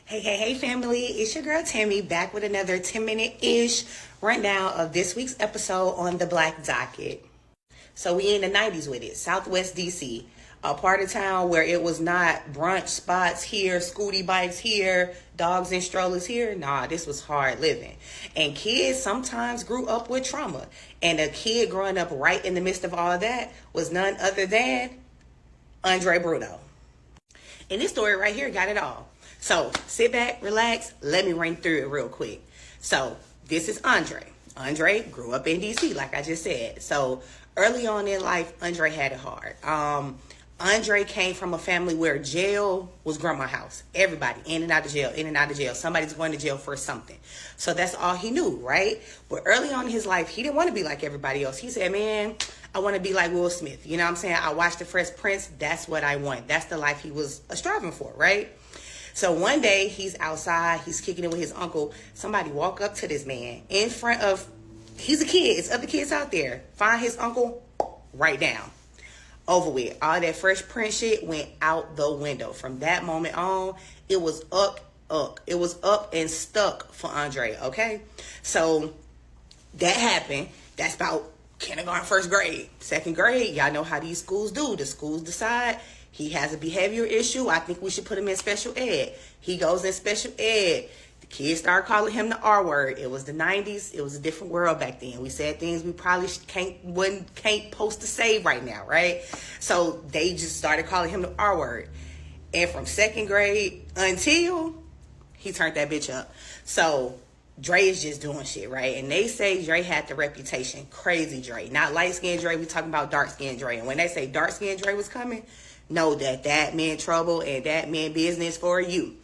Hey, family. It's your girl, Tammy, back with another 10-minute-ish rundown of this week's episode on the Black Docket. So we in the 90s with it. Southeast D.C, a part of town where it was not brunch spots here, scooty bikes here, dogs and strollers here. Nah, this was hard living. And kids sometimes grew up with trauma. And a kid growing up right in the midst of all that was none other than Aundrey Burno. And this story right here got it all. So sit back, relax, let me run through it real quick. So this is Aundrey. Aundrey grew up in D.C., like I just said. So early on in life, Aundrey had it hard. Aundrey came from a family where jail was grandma's house. Everybody in and out of jail, in and out of jail. Somebody's going to jail for something. So that's all he knew, right? But early on in his life, he didn't want to be like everybody else. He said, man, I want to be like Will Smith. You know what I'm saying? I watched The Fresh Prince. That's what I want. That's the life he was striving for, right? So one day he's outside, he's kicking it with his uncle. Somebody walk up to this man in front of, he's a kid, it's other kids out there. Find his uncle, right down. Over with. All that Fresh Prince shit went out the window. From that moment on, it was up. It was up and stuck for Aundrey, okay? So that happened. That's about kindergarten, first grade. Second grade, y'all know how these schools do. The schools decide he has a behavior issue. I think we should put him in special ed. He goes in special ed. The kids start calling him the R word. It was the 90s. It was a different world back then. We said things we probably can't post to say right now, right? So they just started calling him the R word. And from second grade until he turned that bitch up. So Dre is just doing shit, right? And they say Dre had the reputation. Crazy Dre. Not light-skinned Dre. We talking about dark-skinned Dre. And when they say dark-skinned Dre was coming, know that meant trouble and that meant business for you.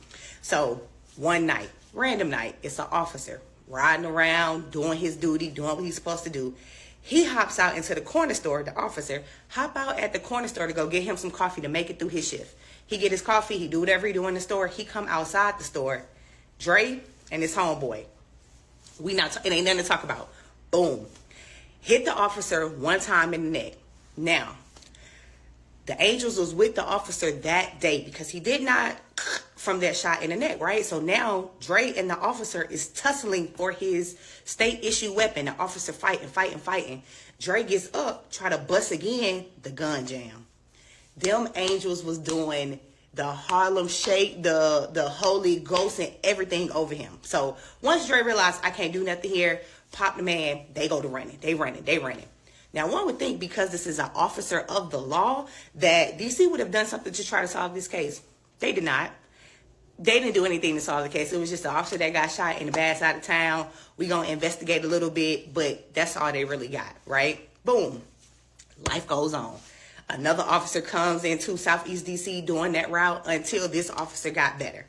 So one night, random night, it's an officer riding around, doing his duty, doing what he's supposed to do. He hops out into the corner store, the officer, hop out at the corner store to go get him some coffee to make it through his shift. He get his coffee, he do whatever he do in the store. He come outside the store, Dre and his homeboy. It ain't nothing to talk about. Boom. Hit the officer one time in the neck. Now, the Angels was with the officer that day because he did not from that shot in the neck, right? So now Dre and the officer is tussling for his state issue weapon. The officer fighting. Dre gets up, try to bust again, the gun jam. Them Angels was doing the Harlem Shake, the Holy Ghost and everything over him. So once Dre realized I can't do nothing here, pop the man, they go to running. They running. Now, one would think because this is an officer of the law that DC would have done something to try to solve this case. They did not. They didn't do anything to solve the case. It was just an officer that got shot in the bad side of town. We going to investigate a little bit, but that's all they really got, right? Boom. Life goes on. Another officer comes into Southeast D.C. doing that route until this officer got better.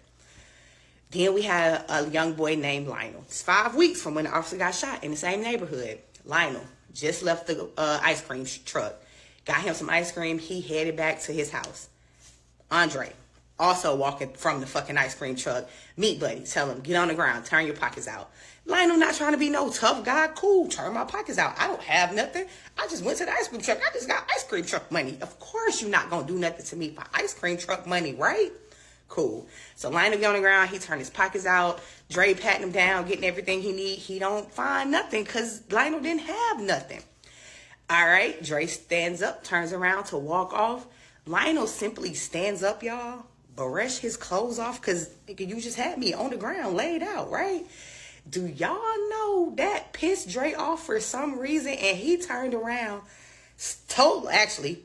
Then we had a young boy named Lionel. It's 5 weeks from when the officer got shot in the same neighborhood. Lionel just left the ice cream truck. Got him some ice cream. He headed back to his house. Aundrey, also walking from the fucking ice cream truck. Meet buddy. Tell him, get on the ground. Turn your pockets out. Lionel not trying to be no tough guy. Cool. Turn my pockets out. I don't have nothing. I just went to the ice cream truck. I just got ice cream truck money. Of course you're not going to do nothing to me for ice cream truck money, right? Cool. So Lionel get on the ground. He turned his pockets out. Dre patting him down, getting everything he need. He don't find nothing because Lionel didn't have nothing. All right. Dre stands up, turns around to walk off. Lionel simply stands up, y'all, brush his clothes off because you just had me on the ground laid out, right? Do y'all know that pissed Dre off for some reason? And he turned around, told Lionel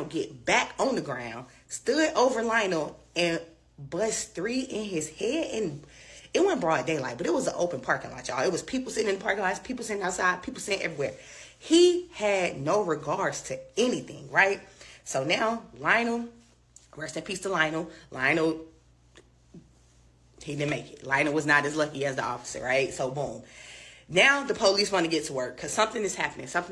get back on the ground, stood over Lionel and bust 3 in his head. And it wasn't broad daylight, but it was an open parking lot, y'all. It was people sitting in the parking lots, people sitting outside, people sitting everywhere. He had no regards to anything, right? So now Lionel, rest in peace to Lionel. Lionel, he didn't make it. Lionel was not as lucky as the officer, right? So boom. Now the police want to get to work because something is happening. So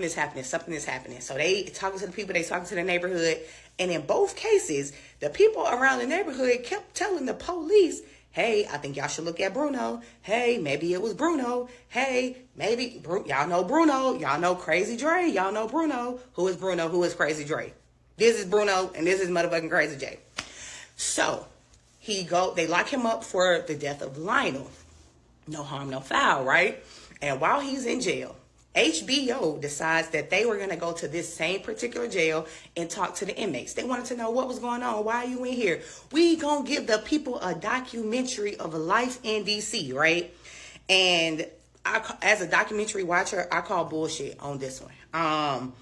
they talking to the people, they talking to the neighborhood. And in both cases, the people around the neighborhood kept telling the police, hey, I think y'all should look at Burno. Hey, maybe it was Burno. Hey, maybe, y'all know Burno. Y'all know Crazy Dre. Y'all know Burno. Who is Burno? Who is Crazy Dre? This is Burno and this is motherfucking Crazy J. So They lock him up for the death of Lionel. No harm, no foul, right? And while he's in jail, HBO decides that they were going to go to this same particular jail and talk to the inmates. They wanted to know what was going on. Why are you in here? We going to give the people a documentary of life in D.C., right? And as a documentary watcher, I call bullshit on this one.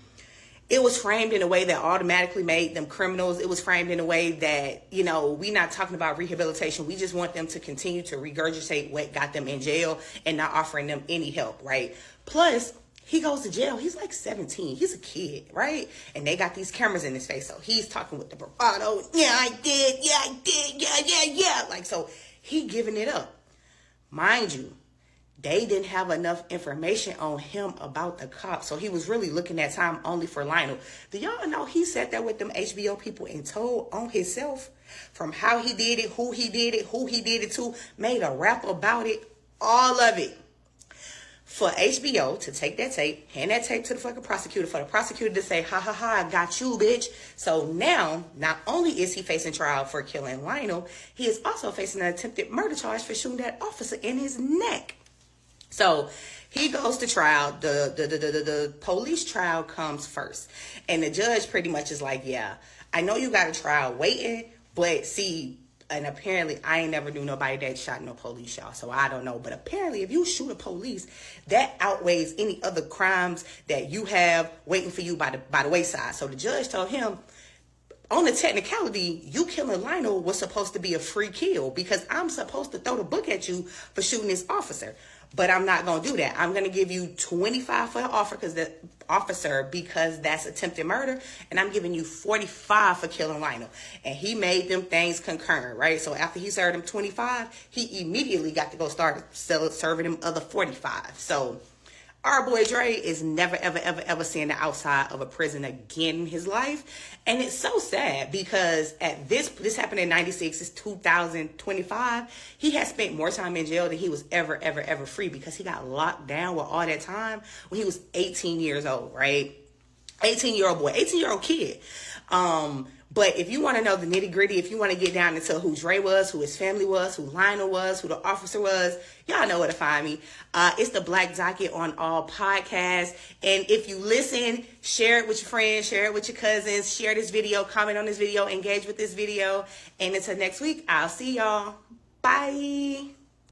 It was framed in a way that automatically made them criminals. It was framed in a way that, we're not talking about rehabilitation. We just want them to continue to regurgitate what got them in jail and not offering them any help, right? Plus, he goes to jail. He's like 17. He's a kid, right? And they got these cameras in his face. So he's talking with the bravado. Yeah, I did. Yeah, I did. Yeah. Like, so he giving it up. Mind you, they didn't have enough information on him about the cops. So he was really looking at time only for Lionel. Do y'all know he sat there with them HBO people and told on himself from how he did it, who he did it to, made a rap about it, all of it. For HBO to take that tape, hand that tape to the fucking prosecutor, for the prosecutor to say, ha, ha, ha, I got you, bitch. So now, not only is he facing trial for killing Lionel, he is also facing an attempted murder charge for shooting that officer in his neck. So he goes to trial. The police trial comes first. And the judge pretty much is like, yeah, I know you got a trial waiting, but see, and apparently I ain't never knew nobody that shot no police, y'all. So I don't know. But apparently if you shoot a police, that outweighs any other crimes that you have waiting for you by the wayside. So the judge told him, on the technicality, you killing Lionel was supposed to be a free kill because I'm supposed to throw the book at you for shooting this officer. But I'm not going to do that. I'm going to give you 25 for the officer because that's attempted murder. And I'm giving you 45 for killing Lionel. And he made them things concurrent, right? So after he served him 25, he immediately got to go start serving him other 45. So our boy Dre is never, ever, ever, ever seeing the outside of a prison again in his life. And it's so sad because at this happened in 96, it's 2025. He has spent more time in jail than he was ever, ever, ever free because he got locked down with all that time when he was 18 years old, right? 18-year-old boy, 18-year-old kid. But if you want to know the nitty gritty, if you want to get down into who Dre was, who his family was, who Lionel was, who the officer was, y'all know where to find me. It's the Black Docket on all podcasts. And if you listen, share it with your friends, share it with your cousins, share this video, comment on this video, engage with this video. And until next week, I'll see y'all. Bye.